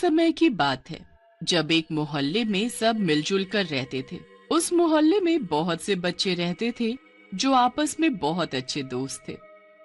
समय की बात है जब एक मोहल्ले में सब मिलजुल कर रहते थे। उस मोहल्ले में बहुत से बच्चे रहते थे जो आपस में बहुत अच्छे दोस्त थे।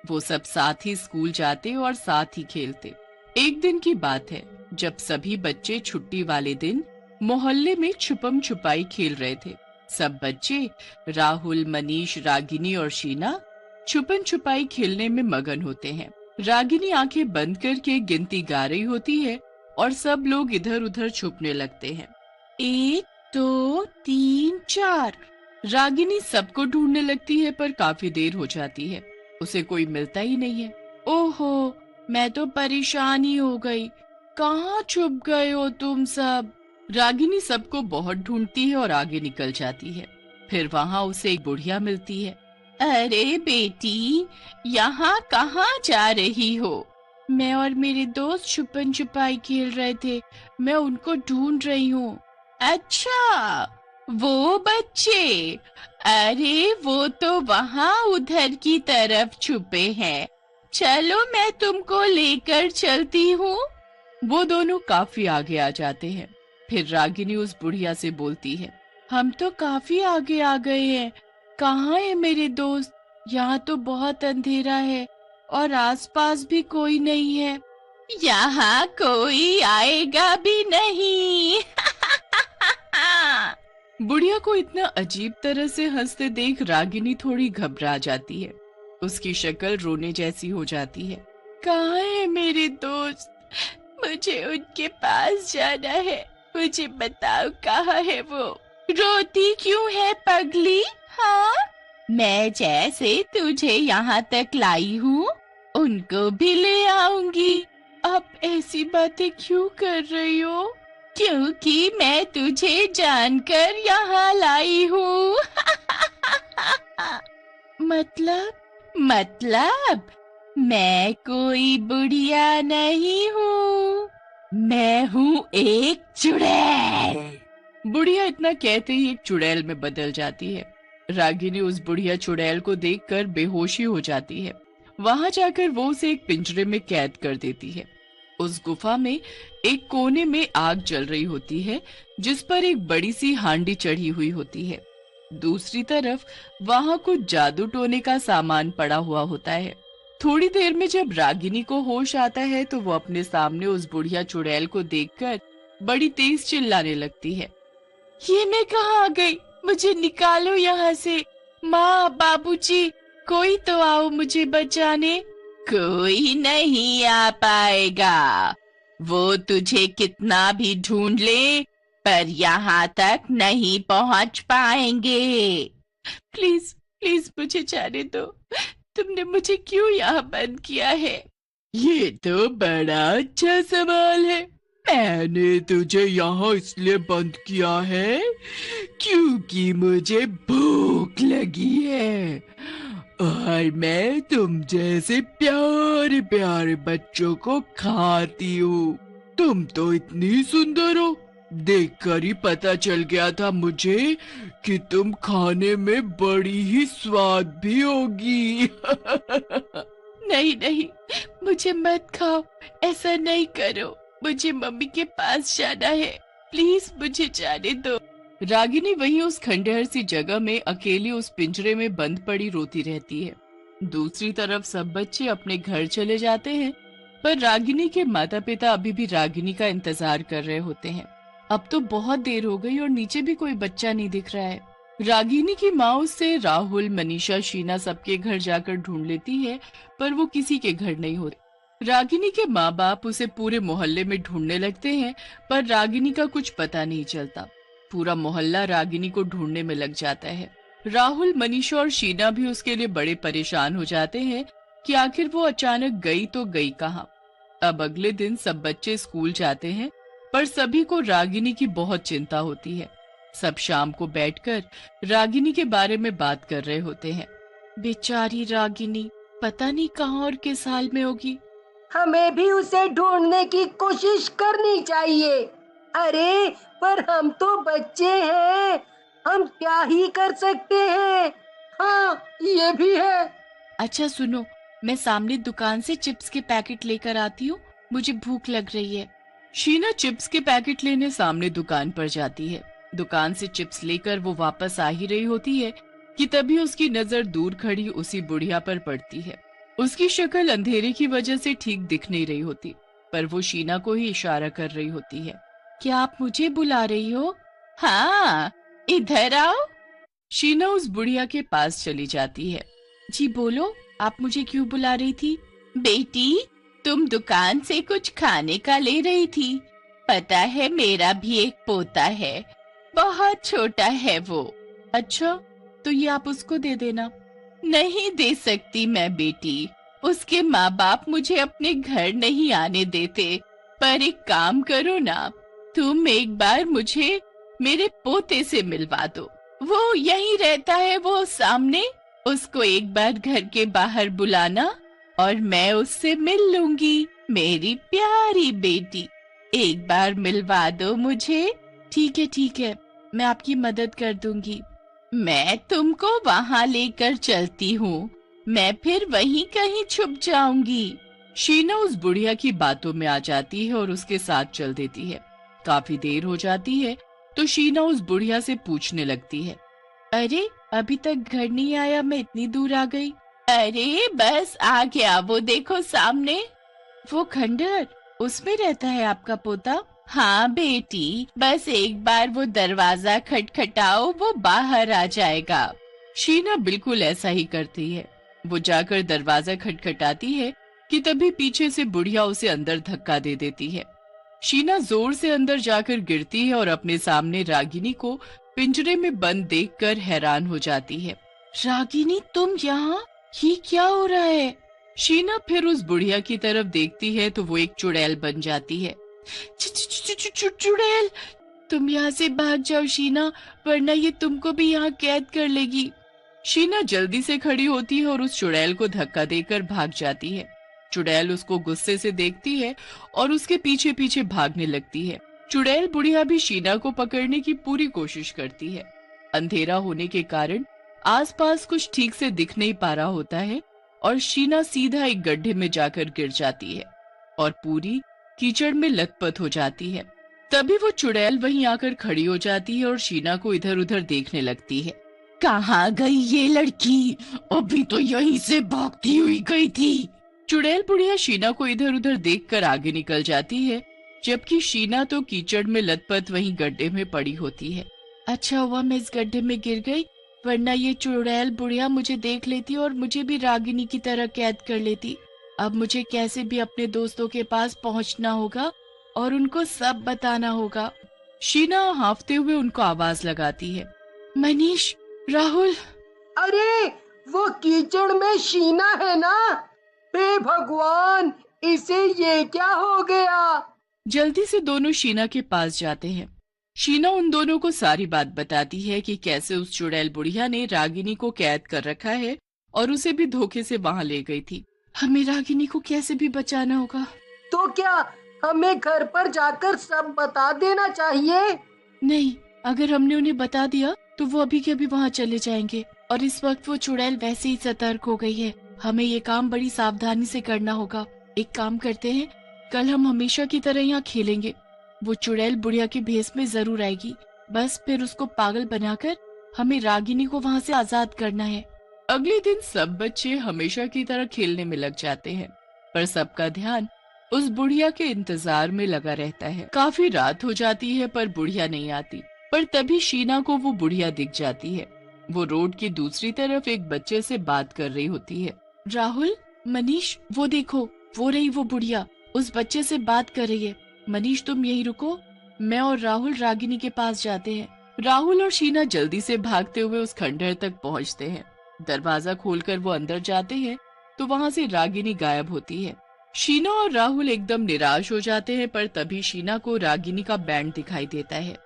वो सब साथ ही स्कूल जाते और साथ ही खेलते। एक दिन की बात है जब सभी बच्चे छुट्टी वाले दिन मोहल्ले में छुपम छुपाई खेल रहे थे। सब बच्चे राहुल, मनीष, रागिनी और शीना छुपन छुपाई खेलने में मगन होते हैं। रागिनी आंखें बंद करके गिनती गा रही होती है और सब लोग इधर उधर छुपने लगते हैं। 1 2 3 4। रागिनी सबको ढूंढने लगती है पर काफी देर हो जाती है। उसे कोई मिलता ही नहीं है। ओहो, मैं तो परेशान ही हो गई। कहाँ छुप गए हो तुम सब? रागिनी सबको बहुत ढूंढती है और आगे निकल जाती है। फिर वहाँ उसे एक बुढ़िया मिलती है। अरे बेटी, यहाँ कहाँ जा रही हो? मैं और मेरे दोस्त छुपन छुपाई खेल रहे थे। मैं उनको ढूंढ रही हूँ। अच्छा, वो बच्चे? अरे वो तो वहाँ उधर की तरफ छुपे हैं। चलो मैं तुमको लेकर चलती हूँ। वो दोनों काफी आगे आ जाते हैं। फिर रागिनी उस बुढ़िया से बोलती है, हम तो काफी आगे आ गए हैं। कहाँ है मेरे दोस्त? यहाँ तो बहुत अंधेरा है और आसपास भी कोई नहीं है। यहाँ कोई आएगा भी नहीं। बुढ़िया को इतना अजीब तरह से हंसते देख रागिनी थोड़ी घबरा जाती है। उसकी शक्ल रोने जैसी हो जाती है। कहाँ है मेरे दोस्त? मुझे उनके पास जाना है। मुझे बताओ कहाँ है वो? रोती क्यों है पगली? हाँ, मैं जैसे तुझे यहाँ तक लाई हूँ उनको भी ले आऊंगी। अब ऐसी बातें क्यों कर रही हो? क्योंकि मैं तुझे जानकर यहाँ लाई हूँ। मतलब मैं कोई बुढ़िया नहीं हूँ। मैं हूँ एक चुड़ैल। बुढ़िया इतना कहते ही एक चुड़ैल में बदल जाती है। रागिनी उस बुढ़िया चुड़ैल को देखकर बेहोशी हो जाती है। वहां जाकर वो उसे एक पिंजरे में कैद कर देती है। उस गुफा में एक कोने में आग जल रही होती है जिस पर एक बड़ी सी हांडी चढ़ी हुई होती है। दूसरी तरफ वहां कुछ जादू टोने का सामान पड़ा हुआ होता है। थोड़ी देर में जब रागिनी को होश आता है तो वो अपने सामने उस बुढ़िया चुड़ैल को देखकर बड़ी तेज चिल्लाने लगती है। ये मैं कहाँ आ गई? मुझे निकालो यहाँ से। माँ, बाबूजी, कोई तो आओ मुझे बचाने। कोई नहीं आ पाएगा। वो तुझे कितना भी ढूंढ ले पर यहाँ तक नहीं पहुँच पाएंगे। प्लीज प्लीज मुझे जाने दो। तुमने मुझे क्यों यहाँ बंद किया है? ये तो बड़ा अच्छा सवाल है। मैंने तुझे यहाँ इसलिए बंद किया है क्योंकि मुझे भूख लगी है और मैं तुम जैसे प्यारे प्यारे बच्चों को खाती हूँ। तुम तो इतनी सुंदर हो, देखकर ही पता चल गया था मुझे कि तुम खाने में बड़ी ही स्वाद भी होगी। नहीं नहीं, मुझे मत खाओ। ऐसा नहीं करो। मुझे मम्मी के पास जाना है। प्लीज मुझे जाने दो। रागिनी वहीं उस खंडहर सी जगह में अकेली उस पिंजरे में बंद पड़ी रोती रहती है। दूसरी तरफ सब बच्चे अपने घर चले जाते हैं पर रागिनी के माता पिता अभी भी रागिनी का इंतजार कर रहे होते हैं। अब तो बहुत देर हो गई और नीचे भी कोई बच्चा नहीं दिख रहा है। रागिनी की माँ उससे राहुल, मनीषा, शीना सबके घर जाकर ढूंढ लेती है पर वो किसी के घर नहीं होते। रागिनी के माँ बाप उसे पूरे मोहल्ले में ढूंढने लगते हैं पर रागिनी का कुछ पता नहीं चलता। पूरा मोहल्ला रागिनी को ढूंढने में लग जाता है। राहुल, मनीषा और शीना भी उसके लिए बड़े परेशान हो जाते हैं कि आखिर वो अचानक गई तो गई कहाँ। अब अगले दिन सब बच्चे स्कूल जाते हैं पर सभी को रागिनी की बहुत चिंता होती है। सब शाम को बैठकर रागिनी के बारे में बात कर रहे होते हैं। बेचारी रागिनी पता नहीं कहाँ और किस हाल में होगी। हमें भी उसे ढूंढने की कोशिश करनी चाहिए। अरे पर हम तो बच्चे हैं, हम क्या ही कर सकते हैं। हाँ, ये भी है। अच्छा सुनो, मैं सामने दुकान से चिप्स के पैकेट लेकर आती हूँ। मुझे भूख लग रही है। शीना चिप्स के पैकेट लेने सामने दुकान पर जाती है। दुकान से चिप्स लेकर वो वापस आ ही रही होती है कि तभी उसकी नजर दूर खड़ी उसी बुढ़िया पर पड़ती है। उसकी शक्ल अंधेरे की वजह से ठीक दिख नहीं रही होती, पर वो शीना को ही इशारा कर रही होती है। क्या आप मुझे बुला रही हो? हाँ, इधर आओ। शीना उस बुढ़िया के पास चली जाती है। जी बोलो, आप मुझे क्यों बुला रही थी? बेटी, तुम दुकान से कुछ खाने का ले रही थी। पता है मेरा भी एक पोता है, बहुत छोटा है वो। अच्छा, तो ये आप उसको दे देना। नहीं दे सकती मैं बेटी, उसके माँ बाप मुझे अपने घर नहीं आने देते। पर एक काम करो ना, तुम एक बार मुझे मेरे पोते से मिलवा दो। वो यहीं रहता है, वो सामने। उसको एक बार घर के बाहर बुलाना और मैं उससे मिल लूंगी। मेरी प्यारी बेटी, एक बार मिलवा दो मुझे। ठीक है, मैं आपकी मदद कर दूंगी। मैं तुमको वहां लेकर चलती हूँ, मैं फिर वहीं कहीं छुप जाऊंगी। शीना उस बुढ़िया की बातों में आ जाती है और उसके साथ चल देती है। काफी देर हो जाती है तो शीना उस बुढ़िया से पूछने लगती है, अरे अभी तक घर नहीं आया, मैं इतनी दूर आ गई। अरे बस आ गया, वो देखो सामने। वो खंडहर, उसमें रहता है आपका पोता? हाँ बेटी, बस एक बार वो दरवाजा खटखटाओ, वो बाहर आ जाएगा। शीना बिल्कुल ऐसा ही करती है। वो जाकर दरवाजा खटखटाती है कि तभी पीछे से बुढ़िया उसे अंदर धक्का दे देती है। शीना जोर से अंदर जाकर गिरती है और अपने सामने रागिनी को पिंजरे में बंद देखकर हैरान हो जाती है। रागिनी, तुम यहाँ? ये क्या हो रहा है? शीना फिर उस बुढ़िया की तरफ देखती है तो वो एक चुड़ैल बन जाती है। चुड़ैल, तुम यहाँ से भाग जाओ शीना, वरना ये तुमको भी यहाँ कैद कर लेगी। शीना जल्दी से खड़ी होती है और उस चुड़ैल को धक्का देकर भाग जाती है। चुड़ैल उसको गुस्से से देखती है और उसके पीछे पीछे भागने लगती है। चुड़ैल बुढ़िया भी शीना को पकड़ने की पूरी कोशिश करती है। अंधेरा होने के कारण आसपास कुछ ठीक से दिख नहीं पा रहा होता है और शीना सीधा एक गड्ढे में जाकर गिर जाती है और पूरी कीचड़ में लथपथ हो जाती है। तभी वो चुड़ैल वहीं आकर खड़ी हो जाती है और शीना को इधर उधर देखने लगती है। कहाँ गई ये लड़की? अभी तो यहीं से भागती हुई गई थी। चुड़ैल बुढ़िया शीना को इधर उधर देखकर आगे निकल जाती है, जबकि शीना तो कीचड़ में लथपथ वहीं गड्ढे में पड़ी होती है। अच्छा हुआ मैं इस गड्ढे में गिर गई, वरना ये चुड़ैल बुढ़िया मुझे देख लेती और मुझे भी रागिनी की तरह कैद कर लेती। अब मुझे कैसे भी अपने दोस्तों के पास पहुंचना होगा और उनको सब बताना होगा। शीना हांफते हुए उनको आवाज लगाती है, मनीष, राहुल। अरे वो कीचड़ में शीना है ना? हे भगवान, इसे ये क्या हो गया? जल्दी से दोनों शीना के पास जाते हैं। शीना उन दोनों को सारी बात बताती है कि कैसे उस चुड़ैल बुढ़िया ने रागिनी को कैद कर रखा है और उसे भी धोखे से वहां ले गई थी। हमें रागिनी को कैसे भी बचाना होगा। तो क्या हमें घर पर जाकर सब बता देना चाहिए? नहीं, अगर हमने उन्हें बता दिया तो वो अभी के अभी वहाँ चले जाएंगे और इस वक्त वो चुड़ैल वैसे ही सतर्क हो गई है। हमें ये काम बड़ी सावधानी से करना होगा। एक काम करते हैं, कल हम हमेशा की तरह यहाँ खेलेंगे। वो चुड़ैल बुढ़िया के भेस में जरूर आएगी, बस फिर उसको पागल बनाकर हमें रागिनी को वहाँ से आजाद करना है। अगले दिन सब बच्चे हमेशा की तरह खेलने में लग जाते हैं, पर सबका ध्यान उस बुढ़िया के इंतजार में लगा रहता है। काफी रात हो जाती है पर बुढ़िया नहीं आती, पर तभी शीना को वो बुढ़िया दिख जाती है। वो रोड की दूसरी तरफ एक बच्चे से बात कर रही होती है। राहुल, मनीष, वो देखो, वो रही वो बुढ़िया, उस बच्चे से बात कर रही है। मनीष, तुम यहीं रुको, मैं और राहुल रागिनी के पास जाते हैं। राहुल और शीना जल्दी से भागते हुए उस खंडहर तक पहुंचते हैं। दरवाजा खोलकर वो अंदर जाते हैं तो वहां से रागिनी गायब होती है। शीना और राहुल एकदम निराश हो जाते हैं, पर तभी शीना को रागिनी का बैंड दिखाई देता है।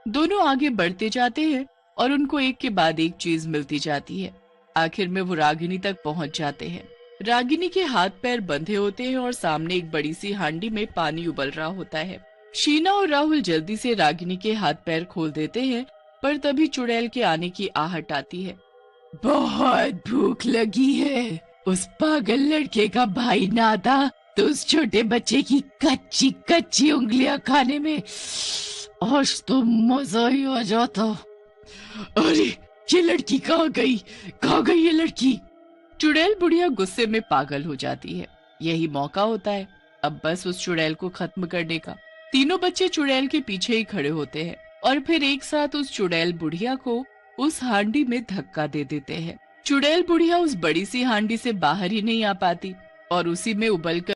दोनों आगे बढ़ते जाते हैं और उनको एक के बाद एक चीज मिलती जाती है। आखिर में वो रागिनी तक पहुंच जाते हैं। रागिनी के हाथ पैर बंधे होते हैं और सामने एक बड़ी सी हांडी में पानी उबल रहा होता है। शीना और राहुल जल्दी से रागिनी के हाथ पैर खोल देते हैं, पर तभी चुड़ैल के आने की आहट आती है। बहुत भूख लगी है, उस पागल लड़के का भाई नादा तो उस छोटे बच्चे की कच्ची कच्ची उंगलियां खाने में आज तो मजा ही आ जाता। अरे ये लड़की कहाँ गई, कहाँ गई ये लड़की? चुड़ैल बुढ़िया गुस्से में पागल हो जाती है। यही मौका होता है अब बस उस चुड़ैल को खत्म करने का। तीनों बच्चे चुड़ैल के पीछे ही खड़े होते हैं और फिर एक साथ उस चुड़ैल बुढ़िया को उस हांडी में धक्का दे देते हैं। चुड़ैल बुढ़िया उस बड़ी सी हांडी से बाहर ही नहीं आ पाती और उसी में उबल कर